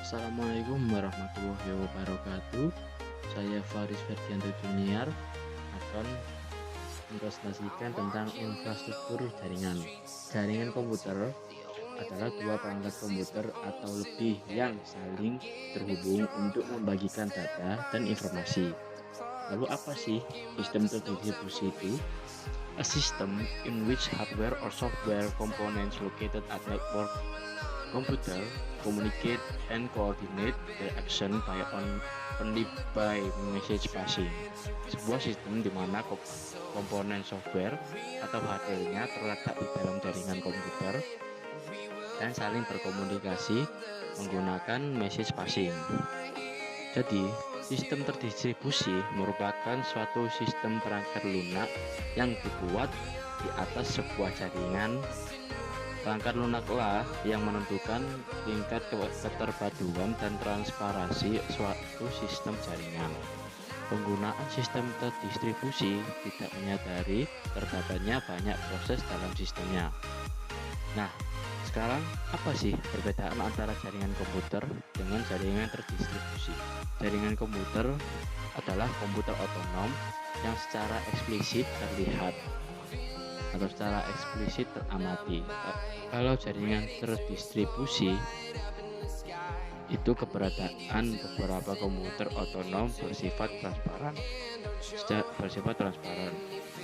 Assalamualaikum warahmatullahi wabarakatuh. Saya Faris Ferdianto Junior akan mempresentasikan tentang infrastruktur jaringan. Jaringan komputer adalah dua perangkat komputer atau lebih yang saling terhubung untuk membagikan data dan informasi. Lalu apa sih sistem terdistribusi itu? A system in which hardware or software components located at network computer communicate and coordinate their action only by message passing. Sebuah sistem di mana komponen software atau hardware-nya terletak di dalam jaringan komputer dan saling berkomunikasi menggunakan message passing. Jadi, sistem terdistribusi merupakan suatu sistem perangkat lunak yang dibuat di atas sebuah jaringan. Perangkat lunaklah yang menentukan tingkat keterpaduan dan transparansi suatu sistem jaringan. Penggunaan sistem terdistribusi tidak menyadari terdapat banyak proses dalam sistemnya. Nah, sekarang apa sih perbedaan antara jaringan komputer dengan jaringan terdistribusi? Jaringan komputer adalah komputer otonom yang secara eksplisit terlihat atau secara eksplisit teramati. Kalau jaringan terdistribusi itu keberadaan beberapa komputer otonom bersifat transparan.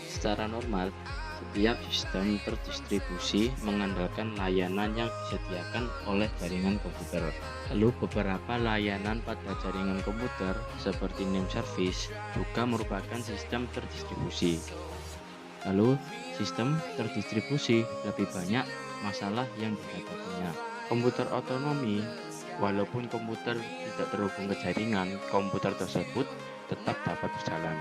Secara normal, setiap sistem terdistribusi mengandalkan layanan yang disediakan oleh jaringan komputer. Lalu beberapa layanan pada jaringan komputer seperti name service juga merupakan sistem terdistribusi. Lalu sistem terdistribusi lebih banyak masalah yang dihadapinya. Komputer otonomi, walaupun komputer tidak terhubung ke jaringan, komputer tersebut tetap dapat berjalan.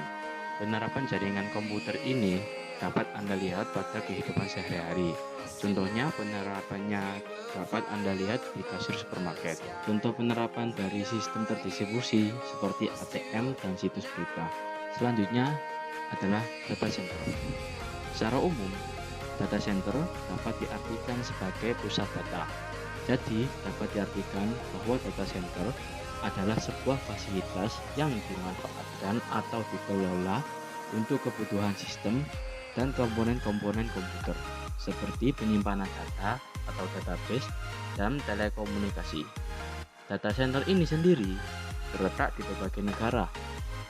Penerapan jaringan komputer ini dapat Anda lihat pada kehidupan sehari-hari. Contohnya penerapannya dapat Anda lihat di kasir supermarket. Contoh penerapan dari sistem terdistribusi seperti ATM dan situs berita. Selanjutnya adalah data center. Secara umum, data center dapat diartikan sebagai pusat data. Jadi, dapat diartikan bahwa data center adalah sebuah fasilitas yang dimanfaatkan atau dikelola untuk kebutuhan sistem dan komponen-komponen komputer, seperti penyimpanan data atau database dan telekomunikasi. Data center ini sendiri terletak di berbagai negara.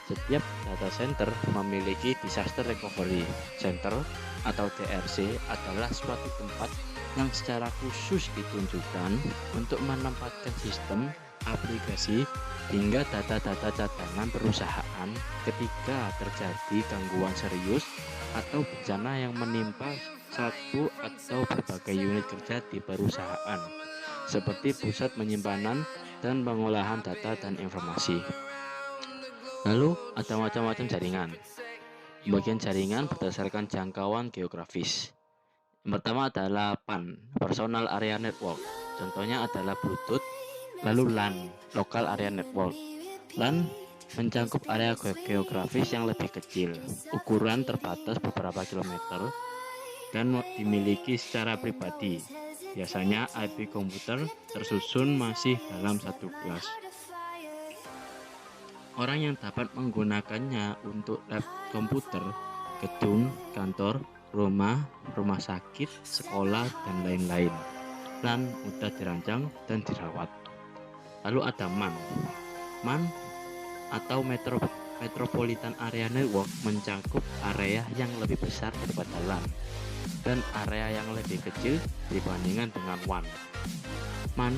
Setiap data center memiliki Disaster Recovery Center atau DRC adalah suatu tempat yang secara khusus ditunjukkan untuk menempatkan sistem, aplikasi, hingga data-data cadangan perusahaan ketika terjadi gangguan serius atau bencana yang menimpa satu atau berbagai unit kerja di perusahaan, seperti pusat penyimpanan dan pengolahan data dan informasi. Lalu ada macam-macam jaringan. Bagian jaringan berdasarkan jangkauan geografis. Yang pertama adalah PAN, Personal Area Network. Contohnya adalah Bluetooth. Lalu LAN, Local Area Network. LAN mencakup area geografis yang lebih kecil, ukuran terbatas beberapa kilometer, dan dimiliki secara pribadi. Biasanya IP komputer tersusun masih dalam satu kelas. Orang yang dapat menggunakannya untuk lab komputer, gedung, kantor, rumah sakit, sekolah, dan lain-lain. LAN mudah dirancang dan dirawat. Lalu ada MAN. MAN atau Metropolitan Area Network mencakup area yang lebih besar daripada LAN dan area yang lebih kecil dibandingkan dengan WAN. MAN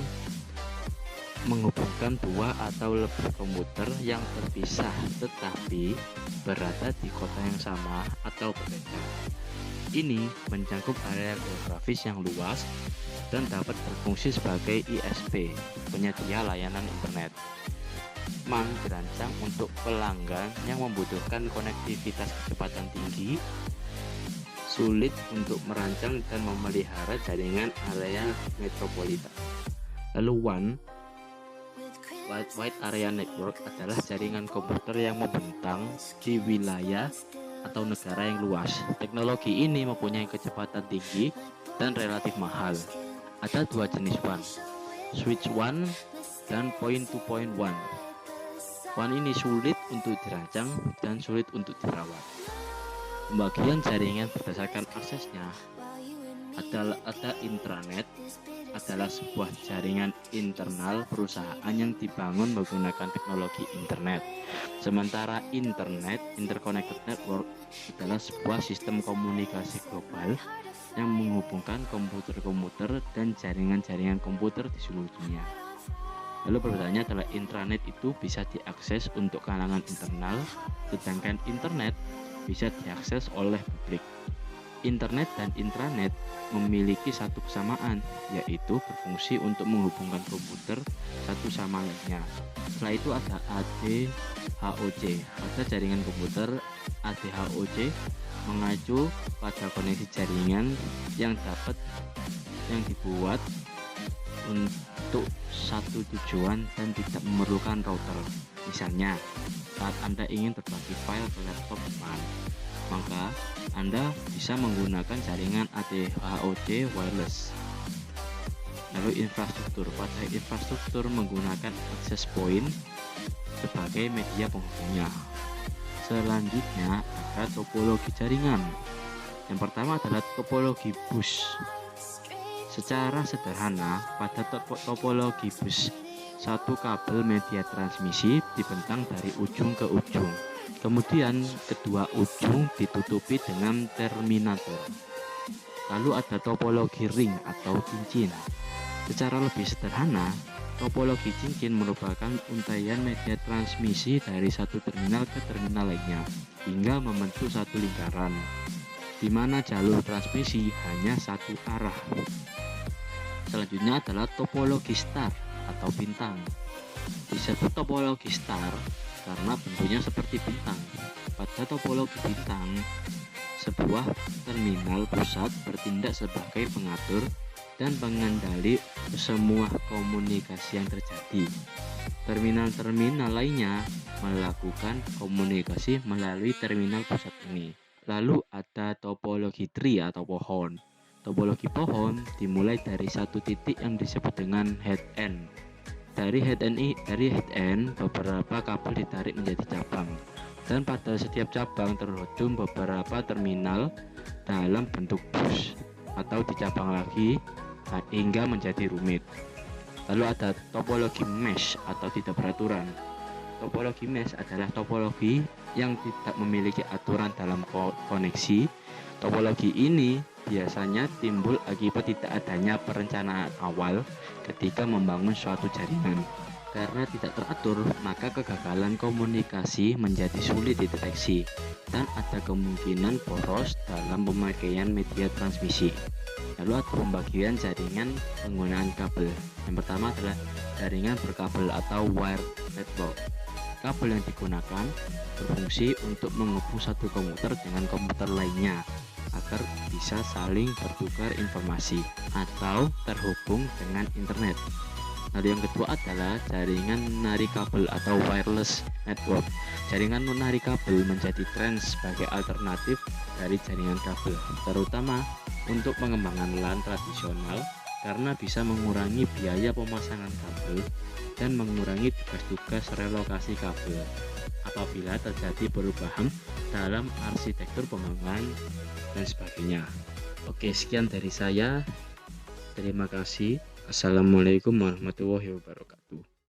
menghubungkan dua atau lebih komputer yang terpisah tetapi berada di kota yang sama atau berbeda. Ini mencakup area geografis yang luas dan dapat berfungsi sebagai ISP, penyedia layanan internet. MAN dirancang untuk pelanggan yang membutuhkan konektivitas kecepatan tinggi, sulit untuk merancang dan memelihara jaringan area metropolitan. Lalu WAN, Wide Area Network, adalah jaringan komputer yang membentang di wilayah atau negara yang luas. Teknologi ini mempunyai kecepatan tinggi dan relatif mahal. Ada dua jenis WAN, Switch WAN dan point-to-point WAN. WAN ini sulit untuk dirancang dan sulit untuk dirawat. Pembagian jaringan berdasarkan aksesnya ada intranet, adalah sebuah jaringan internal perusahaan yang dibangun menggunakan teknologi internet. Sementara internet, interconnected network, adalah sebuah sistem komunikasi global yang menghubungkan komputer-komputer dan jaringan-jaringan komputer di seluruh dunia. Lalu perbedaannya adalah intranet itu bisa diakses untuk kalangan internal, sedangkan internet bisa diakses oleh publik. Internet dan intranet memiliki satu kesamaan, yaitu berfungsi untuk menghubungkan komputer satu sama lainnya. Setelah itu ada ADHOC. Pada jaringan komputer, ADHOC mengacu pada koneksi jaringan yang dibuat untuk satu tujuan dan tidak memerlukan router. Misalnya, saat Anda ingin berbagi file ke laptop teman, maka Anda bisa menggunakan jaringan ADHOC wireless. Lalu infrastruktur. Pada infrastruktur menggunakan access point sebagai media penghubungnya. Selanjutnya ada topologi jaringan. Yang pertama adalah topologi bus. Secara sederhana, pada topologi bus, satu kabel media transmisi dibentang dari ujung ke ujung. Kemudian kedua ujung ditutupi dengan terminator. Lalu ada topologi ring atau cincin. Secara lebih sederhana, topologi cincin merupakan untaian media transmisi dari satu terminal ke terminal lainnya hingga membentuk satu lingkaran, di mana jalur transmisi hanya satu arah. Selanjutnya adalah topologi star atau bintang. Disebut topologi star karena bentuknya seperti bintang. Pada topologi bintang, sebuah terminal pusat bertindak sebagai pengatur dan pengendali semua komunikasi yang terjadi. Terminal-terminal lainnya melakukan komunikasi melalui terminal pusat ini. Lalu ada topologi tree atau pohon. Topologi pohon dimulai dari satu titik yang disebut dengan head end. Dari head end beberapa kabel ditarik menjadi cabang, dan pada setiap cabang terhubung beberapa terminal dalam bentuk bus atau dicabang lagi hingga menjadi rumit. Lalu ada topologi mesh atau tidak beraturan. Topologi mesh adalah topologi yang tidak memiliki aturan dalam koneksi. Topologi ini biasanya timbul akibat tidak adanya perencanaan awal ketika membangun suatu jaringan. Karena tidak teratur, maka kegagalan komunikasi menjadi sulit dideteksi dan ada kemungkinan boros dalam pemakaian media transmisi. Lalu ada pembagian jaringan penggunaan kabel. Yang pertama adalah jaringan berkabel atau wire network. Kabel yang digunakan berfungsi untuk menghubung satu komputer dengan komputer lainnya agar bisa saling bertukar informasi atau terhubung dengan internet. Lalu yang kedua adalah jaringan menari kabel atau wireless network. Jaringan menari kabel menjadi tren sebagai alternatif dari jaringan kabel, terutama untuk pengembangan LAN tradisional karena bisa mengurangi biaya pemasangan kabel dan mengurangi tugas-tugas relokasi kabel apabila terjadi perubahan dalam arsitektur pembangunan dan sebagainya. Oke, sekian dari saya. Terima kasih. Assalamualaikum warahmatullahi wabarakatuh.